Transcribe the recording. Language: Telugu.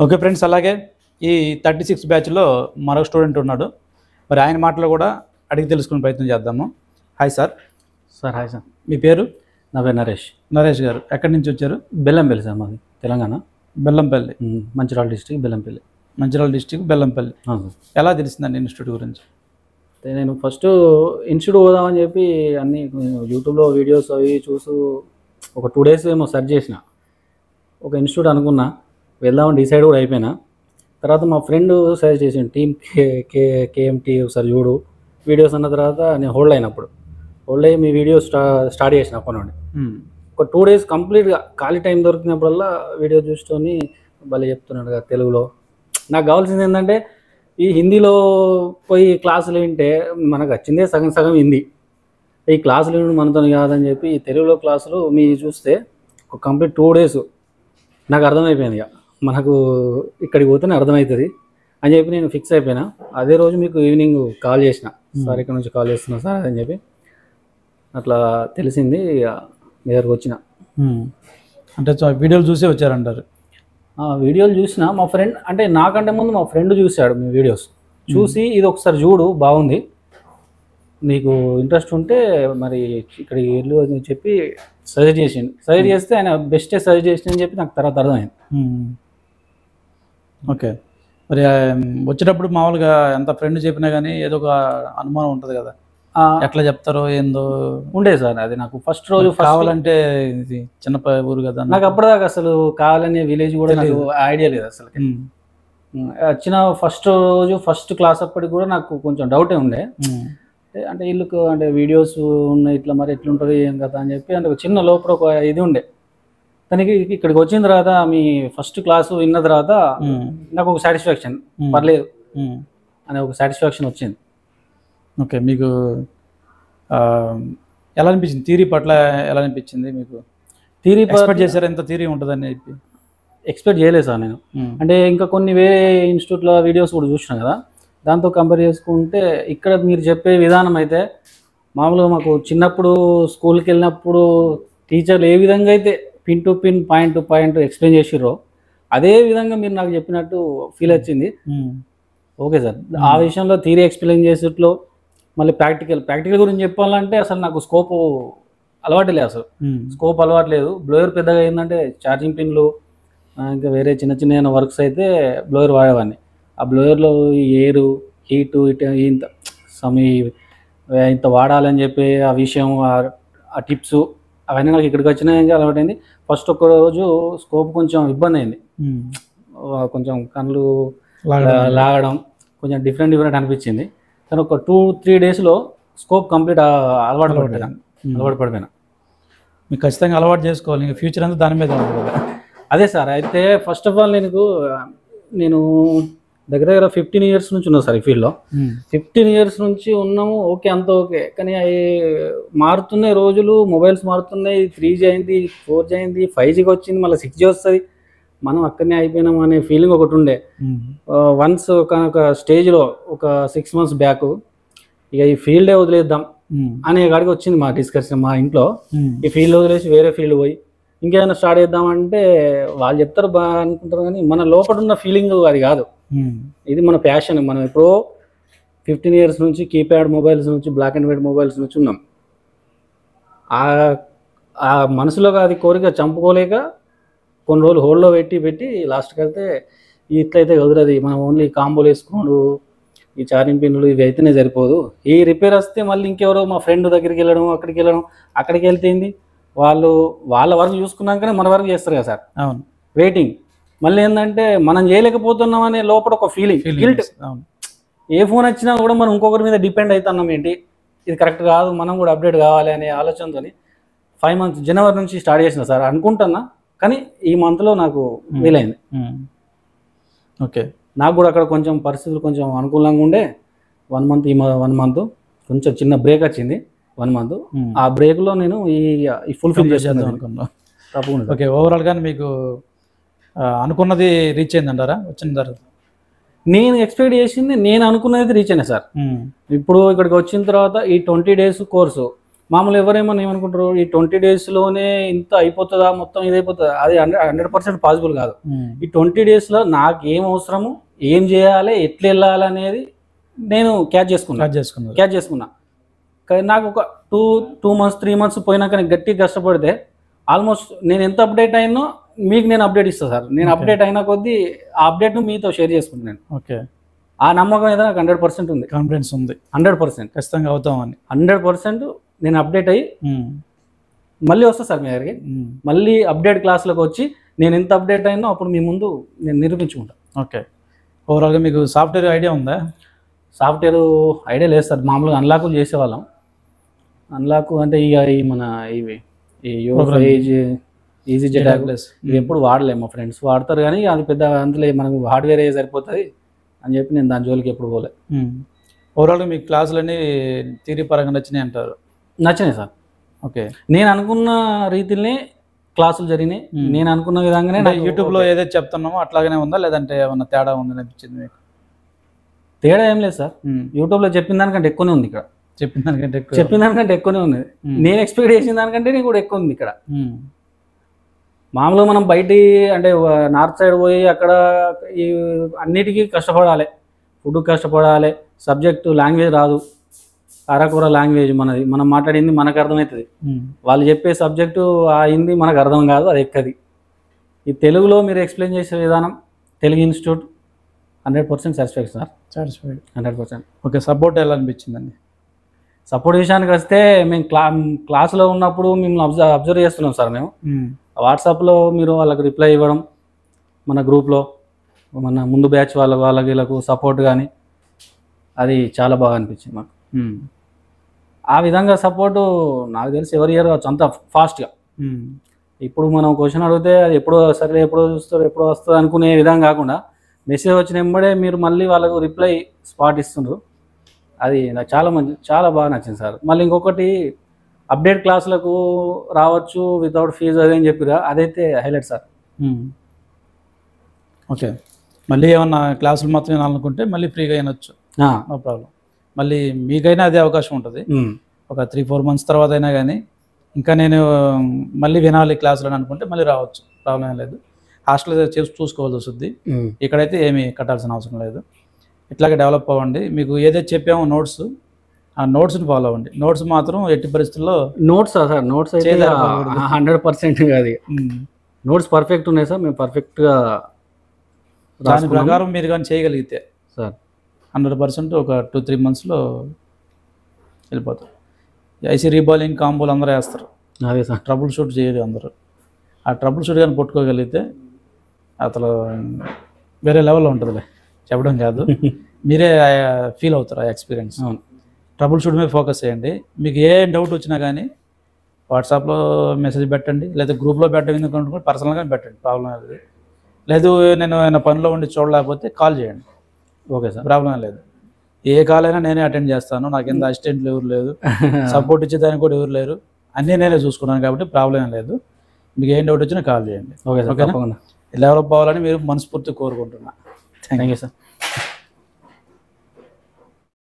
ఓకే ఫ్రెండ్స్, అలాగే ఈ 36 బ్యాచ్లో మరో స్టూడెంట్ ఉన్నాడు. మరి ఆయన మాటలు కూడా అడిగి తెలుసుకునే ప్రయత్నం చేద్దాము. Hi sir. Sir hi sir. మీ పేరు? నా పేరు నరేష్. నరేష్ గారు, ఎక్కడి నుంచి వచ్చారు? బెల్లంపల్లి సార్, మాది తెలంగాణ. బెల్లంపల్లి. మంచిర్యాల డిస్ట్రిక్ట్ బెల్లంపల్లి. మంచిర్యాల డిస్టిక్ బెల్లంపల్లి. అవును సార్. ఎలా తెలిసిందండి ఇన్స్టిట్యూట్ గురించి? అయితే నేను ఫస్ట్ ఇన్స్టిట్యూట్ పోదామని చెప్పి అన్ని యూట్యూబ్లో వీడియోస్ అవి చూసి ఒక 2 days ఏమో సెర్చ్ చేసిన. ఒక ఇన్స్టిట్యూట్ అనుకున్నా, వెళ్దామని డిసైడ్ కూడా అయిపోయినా. తర్వాత మా ఫ్రెండ్ సజెస్ట్ చేసిండు, టీమ్ కేఎంటీ ఒకసారి చూడు వీడియోస్ అన్న. తర్వాత నేను హోల్డ్ అయినప్పుడు అయ్యి మీ వీడియోస్ స్టార్ట్ చేసిన అప్పటి నుండి. ఒక 2 days కంప్లీట్గా ఖాళీ టైం దొరికినప్పుడల్లా వీడియో చూసుకొని భలే చెప్తున్నాడు కదా తెలుగులో. నాకు కావాల్సింది ఏంటంటే ఈ హిందీలో పోయి క్లాసులు వింటే మనకు వచ్చిందే సగం సగం హిందీ. ఈ క్లాసులు వినడం మనతో కాదని చెప్పి ఈ తెలుగులో క్లాసులు మీ చూస్తే ఒక కంప్లీట్ 2 days నాకు అర్థమైపోయింది. ఇక మనకు ఇక్కడికి పోతేనే అర్థమవుతుంది అని చెప్పి నేను ఫిక్స్ అయిపోయినా. అదే రోజు మీకు ఈవినింగ్ కాల్ చేసిన, సార్ ఇక్కడ నుంచి కాల్ చేస్తున్నా సార్ అని చెప్పి. అట్లా తెలిసింది, మీ దగ్గరకు వచ్చిన. అంటే వీడియోలు చూసే వచ్చారంటారు? వీడియోలు చూసిన మా ఫ్రెండ్, అంటే నాకంటే ముందు మా ఫ్రెండ్ చూశాడు మీ వీడియోస్. చూసి ఇది ఒకసారి చూడు బాగుంది, నీకు ఇంట్రెస్ట్ ఉంటే మరి ఇక్కడికి వెళ్ళు అని చెప్పి సజెస్ట్ చేస్తే ఆయన బెస్టే సజెస్ట్ చేసిన అని చెప్పి నాకు తర్వాత అర్థమైంది. ఓకే. మరి వచ్చేటప్పుడు మామూలుగా ఎంత ఫ్రెండ్ చెప్పినా కానీ ఏదో ఒక అనుమానం ఉంటుంది కదా, ఎట్లా చెప్తారో ఏందో ఉండే సార్. అది నాకు ఫస్ట్ రోజు కావాలంటే ఇది చిన్న ఊరు కదా, నాకు అప్పటిదాకా అసలు కావాలనే విలేజ్ కూడా నాకు ఐడియా లేదు అసలు. వచ్చిన ఫస్ట్ రోజు ఫస్ట్ క్లాస్ అప్పటికి కూడా నాకు కొంచెం డౌటే ఉండే. అంటే వీళ్ళకు అంటే వీడియోస్ ఉన్నాయి ఇట్లా, మరి ఎట్లుంటుంది ఏం కదా అని చెప్పి అంటే చిన్న లోపల ఒక ఇది ఉండే. తనకి ఇక్కడికి వచ్చిన తర్వాత మీ ఫస్ట్ క్లాసు విన్న తర్వాత నాకు ఒక సాటిస్ఫాక్షన్, పర్లేదు అనే ఒక సాటిస్ఫాక్షన్ వచ్చింది. ఓకే. మీకు ఎలా అనిపించింది? థియరీ పట్ల ఎలా అనిపించింది మీకు? థియరీ ఎక్స్పెక్ట్ చేశారు ఎంత థియరీ ఉంటుందని చెప్పి? ఎక్స్పెక్ట్ చేయలేదు సార్ నేను. అంటే ఇంకా కొన్ని వేరే ఇన్స్టిట్యూట్లో వీడియోస్ కూడా చూసినాను కదా, దాంతో కంపేర్ చేసుకుంటే ఇక్కడ మీరు చెప్పే విధానం అయితే మామూలుగా మాకు చిన్నప్పుడు స్కూల్కి వెళ్ళినప్పుడు టీచర్లు ఏ విధంగా అయితే pin to pin point to point explain చేసిర్రో అదే విధంగా మీరు నాకు చెప్పినట్టు ఫీల్ వచ్చింది. Okay sir. ఆ విషయంలో థియరీ ఎక్స్ప్లెయిన్ చేసేట్లో మళ్ళీ ప్రాక్టికల్ గురించి చెప్పాలంటే అసలు నాకు స్కోప్ అలవాటు లేదు. అసలు స్కోప్ అలవాటు లేదు. బ్లోయర్ పెద్దగా ఏంటంటే ఛార్జింగ్ పిన్లు ఇంకా వేరే చిన్న చిన్న వర్క్స్ అయితే బ్లోయర్ వాడేవాడిని. ఆ బ్లోయర్లో ఎయిర్ హీటు ఇంత వాడాలని చెప్పి ఆ విషయం ఆ టిప్స్ అవన్నీ నాకు ఇక్కడికి వచ్చినాయి అలవాటైంది. ఫస్ట్ ఒక్క రోజు స్కోప్ కొంచెం ఇబ్బంది అయింది, కొంచెం కళ్ళు లాగడం కొంచెం డిఫరెంట్ అనిపించింది. కానీ ఒక 2-3 daysలో స్కోప్ కంప్లీట్ అలవాటు పడిపోయినా. మీకు ఖచ్చితంగా అలవాటు చేసుకోవాలి, ఇంకా ఫ్యూచర్ అంతా దాని మీద ఉంటుంది కదా. అదే సార్. అయితే ఫస్ట్ ఆఫ్ ఆల్ నేను దగ్గర 15 years నుంచి ఉన్నా సార్ ఈ ఫీల్డ్లో. 15 years నుంచి ఉన్నాము. ఓకే, అంత ఓకే. కానీ అవి మారుతున్నాయి రోజులు, మొబైల్స్ మారుతున్నాయి. 3G అయింది, 4G అయింది, 5Gకి వచ్చింది, మళ్ళీ 6G వస్తుంది. మనం అక్కడనే అయిపోయినాం అనే ఫీలింగ్ ఒకటి ఉండే. వన్స్ ఒక స్టేజ్లో ఒక 6 months బ్యాక్ ఇక ఈ ఫీల్డే వదిలేద్దాం అనే కాడికి వచ్చింది మా డిస్కషన్ మా ఇంట్లో. ఈ ఫీల్డ్ వదిలేసి వేరే ఫీల్డ్ పోయి ఇంకేమైనా స్టార్ట్ చేద్దామంటే వాళ్ళు చెప్తారు బాగా అనుకుంటారు, కానీ మన లోపల ఉన్న ఫీలింగ్ అది కాదు. ఇది మన ప్యాషన్. మనం ఎప్పుడో 15 years నుంచి కీప్యాడ్ మొబైల్స్ నుంచి, బ్లాక్ అండ్ వైట్ మొబైల్స్ నుంచి ఉన్నాం. ఆ మనసులో అది కోరిక చంపుకోలేక కొన్ని రోజులు హోల్డ్లో పెట్టి లాస్ట్కి అయితే ఇట్లయితే కుదరది, మనం ఓన్లీ కాంబోలు వేసుకోండు, ఈ ఛార్జింగ్ పిన్నులు ఇవి అయితేనే సరిపోదు. ఈ రిపేర్ వస్తే మళ్ళీ ఇంకెవరో మా ఫ్రెండ్ దగ్గరికి వెళ్ళడం, అక్కడికి వెళ్తేంది వాళ్ళ వర్క్ చూసుకున్నాకనే మన వర్క్ చేస్తారు కదా సార్. అవును. వెయిటింగ్ మళ్ళీ ఏంటంటే మనం చేయలేకపోతున్నాం అనే లోపల ఒక ఫీలింగ్, గిల్ట్. ఏ ఫోన్ వచ్చినా కూడా మనం ఇంకొకరి మీద డిపెండ్ అవుతున్నాం, ఏంటి ఇది కరెక్ట్ కాదు, మనం కూడా అప్డేట్ కావాలి అనే ఆలోచనతో 5 months జనవరి నుంచి స్టార్ట్ చేసిన సార్ అనుకుంటున్నా. కానీ ఈ మంత్లో నాకు వీలైంది. ఓకే. నాకు కూడా అక్కడ కొంచెం పరిస్థితులు కొంచెం అనుకూలంగా ఉండే. 1 month కొంచెం చిన్న బ్రేక్ వచ్చింది. 1 month ఆ బ్రేక్లో నేను ఈ ఫుల్ఫిల్ చేశాను అనుకున్నా. తప్పకుండా. ఓకే. ఓవరాల్గా మీకు అనుకున్నది రీచ్ అయిందంటారా? వచ్చిన తర్వాత నేను ఎక్స్పెక్ట్ చేసింది, నేను అనుకున్నది రీచ్ అయినా సార్. ఇప్పుడు ఇక్కడికి వచ్చిన తర్వాత ఈ 20 days కోర్సు మామూలు ఎవరేమో ఏమనుకుంటారు ఈ 20 డేస్లోనే ఇంత అయిపోతుందా మొత్తం ఇది అయిపోతుందా, అది 100% పాసిబుల్ కాదు. ఈ 20 డేస్లో నాకు ఏం అవసరము, ఏం చేయాలి, ఎట్లా వెళ్ళాలి అనేది నేను క్యాచ్ చేసుకున్నా. కానీ నాకు ఒక 2 months 3 months పోయినాక నేను గట్టిగా కష్టపడితే ఆల్మోస్ట్ నేను ఎంత అప్డేట్ అయినో మీకు నేను అప్డేట్ ఇస్తాను సార్. నేను అప్డేట్ అయిన కొద్దీ ఆ అప్డేట్ను మీతో షేర్ చేసుకుంటున్నాను. ఓకే, ఆ నమ్మకం ఏదో నాకు 100% ఉంది, కాన్ఫిడెన్స్ ఉంది. 100% ఖచ్చితంగా అవుతామని 100% నేను అప్డేట్ అయ్యి మళ్ళీ వస్తా సార్ మీ దగ్గరికి. మళ్ళీ అప్డేట్ క్లాస్లోకి వచ్చి నేను ఎంత అప్డేట్ అయినో అప్పుడు మీ ముందు నేను నిరూపించుకుంటాను. ఓకే, ఓవరాల్గా మీకు సాఫ్ట్వేర్ ఐడియా ఉందా? సాఫ్ట్వేర్ ఐడియా లేదు సార్. మామూలుగా అన్లాకులు చేసేవాళ్ళం. అన్లాక్ అంటే ఇక ఈ మన ఇవి ఈ ఈజీ జెట్ ఇవి ఎప్పుడు వాడలేము. మా ఫ్రెండ్స్ వాడతారు కానీ అది పెద్ద అందులో మనకు హార్డ్వేర్ సరిపోతుంది అని చెప్పి నేను దాని జోలికి ఎప్పుడు పోలే. ఓవరాల్గా మీకు క్లాసులన్నీ థియరీ పరంగా నచ్చినాయి అంటారు? నచ్చినాయి సార్. ఓకే, నేను అనుకున్న రీతిలోనే క్లాసులు జరిగినాయి. నేను అనుకున్న విధంగానే యూట్యూబ్లో ఏదైతే చెప్తున్నామో అట్లాగనే ఉందా, లేదంటే ఏమన్నా తేడా ఉందని అనిపించింది మీకు? తేడా ఏం లేదు సార్. యూట్యూబ్లో చెప్పిన దానికంటే ఎక్కువనే ఉంది ఇక్కడ. చెప్పిన దానికంటే ఎక్కువనే ఉంది. నేను ఎక్స్పెక్ట్ చేసిన దానికంటే నీకు కూడా ఎక్కువ ఉంది ఇక్కడ. మామూలుగా మనం బయట అంటే నార్త్ సైడ్ పోయి అక్కడ ఈ అన్నిటికీ కష్టపడాలి, ఫుడ్ కష్టపడాలి, సబ్జెక్టు లాంగ్వేజ్ రాదు, అరకొర లాంగ్వేజ్ మనది, మనం మాట్లాడింది మనకు అర్థమవుతుంది. వాళ్ళు చెప్పే సబ్జెక్టు ఆ హిందీ మనకు అర్థం కాదు, అది ఎక్కది. ఈ తెలుగులో మీరు ఎక్స్ప్లెయిన్ చేసే విధానం Telugu institute 100% satisfaction sir. 100%. Okay, support ఎలా అనిపించిందండి? సపోర్ట్ విషయానికి వస్తే మేము క్లాస్లో ఉన్నప్పుడు మిమ్మల్ని అబ్జర్వ్ చేస్తున్నాం సార్. మేము వాట్సాప్లో మీరు వాళ్ళకి రిప్లై ఇవ్వడం, మన గ్రూప్లో మన ముందు బ్యాచ్ వాళ్ళకి వీళ్ళకు సపోర్ట్ కానీ అది చాలా బాగా అనిపించింది మాకు. ఆ విధంగా సపోర్టు నాకు తెలిసి ఎవరి ఇయర్ కావచ్చు అంత ఫాస్ట్గా. ఇప్పుడు మనం క్వశ్చన్ అడిగితే అది ఎప్పుడో సరే ఎప్పుడో చూస్తారు ఎప్పుడో వస్తుంది అనుకునే విధంగా కాకుండా మెసేజ్ వచ్చిన వెంబడే మీరు మళ్ళీ వాళ్ళకు రిప్లై స్పాట్ ఇస్తున్నారు. అది నాకు చాలా బాగా నచ్చింది సార్. మళ్ళీ ఇంకొకటి అప్డేట్ క్లాసులకు రావచ్చు వితౌట్ ఫీజు అదేం చెప్పిరా, అదైతే హైలైట్ సార్. ఓకే, మళ్ళీ ఏమన్నా క్లాసులు మాత్రం వినాలనుకుంటే మళ్ళీ ఫ్రీగా వినొచ్చు, నో ప్రాబ్లం. మళ్ళీ మీకైనా అదే అవకాశం ఉంటుంది. ఒక 3-4 months తర్వాత అయినా కానీ ఇంకా నేను మళ్ళీ వినాలి క్లాసులు అని అనుకుంటే మళ్ళీ రావచ్చు, ప్రాబ్లం లేదు. హాస్టల్ చూసుకోవాల్సి వస్తుంది. ఇక్కడైతే ఏమీ కట్టాల్సిన అవసరం లేదు. ఇట్లాగే డెవలప్ అవ్వండి. మీకు ఏదైతే చెప్పామో నోట్స్, ఆ నోట్స్ని ఫాలో అవ్వండి. నోట్స్ మాత్రం ఎట్టి పరిస్థితుల్లో నోట్స్ సార్ నోట్స్ అయితే 100% అది నోట్స్ పర్ఫెక్ట్ ఉన్నాయి సార్. మేము పర్ఫెక్ట్గా దాని ప్రకారం మీరు కానీ చేయగలిగితే సార్ 100% ఒక 2-3 monthsలో వెళ్ళిపోతారు. ఐసీ రీబాలింగ్ కాంబోలు అందరూ వేస్తారు, అదే సార్. ట్రబుల్ షూట్ చేయరు అందరూ. ఆ ట్రబుల్ షూట్ కానీ పట్టుకోగలిగితే అసలు వేరే లెవెల్లో ఉంటుందిలే, చెప్పడం కాదు, మీరే ఫీల్ అవుతారు ఆ ఎక్స్పీరియన్స్. ట్రబుల్ షూట్ మీద ఫోకస్ చేయండి. మీకు ఏ డౌట్ వచ్చినా కానీ వాట్సాప్లో మెసేజ్ పెట్టండి, లేదా గ్రూప్లో పెట్టండి, ఎందుకంటే పర్సనల్గా పెట్టండి, ప్రాబ్లం లేదు. లేదు నేను ఏమైనా పనిలో ఉండి చూడలేకపోతే కాల్ చేయండి, ఓకే సార్, ప్రాబ్లం లేదు. ఏ కాల్ అయినా నేనే అటెండ్ చేస్తాను, నాకు ఎంత అసిస్టెంట్లు ఎవరు లేదు, సపోర్ట్ ఇచ్చేదానికి కూడా ఎవరు లేరు, అన్నీ నేనే చూసుకున్నాను కాబట్టి ప్రాబ్లం లేదు. మీకు ఏం డౌట్ వచ్చినా కాల్ చేయండి, ఓకే సార్. డెవలప్ అవ్వాలని మీరు మనస్ఫూర్తిగా కోరుకుంటున్నా. Thank you sir.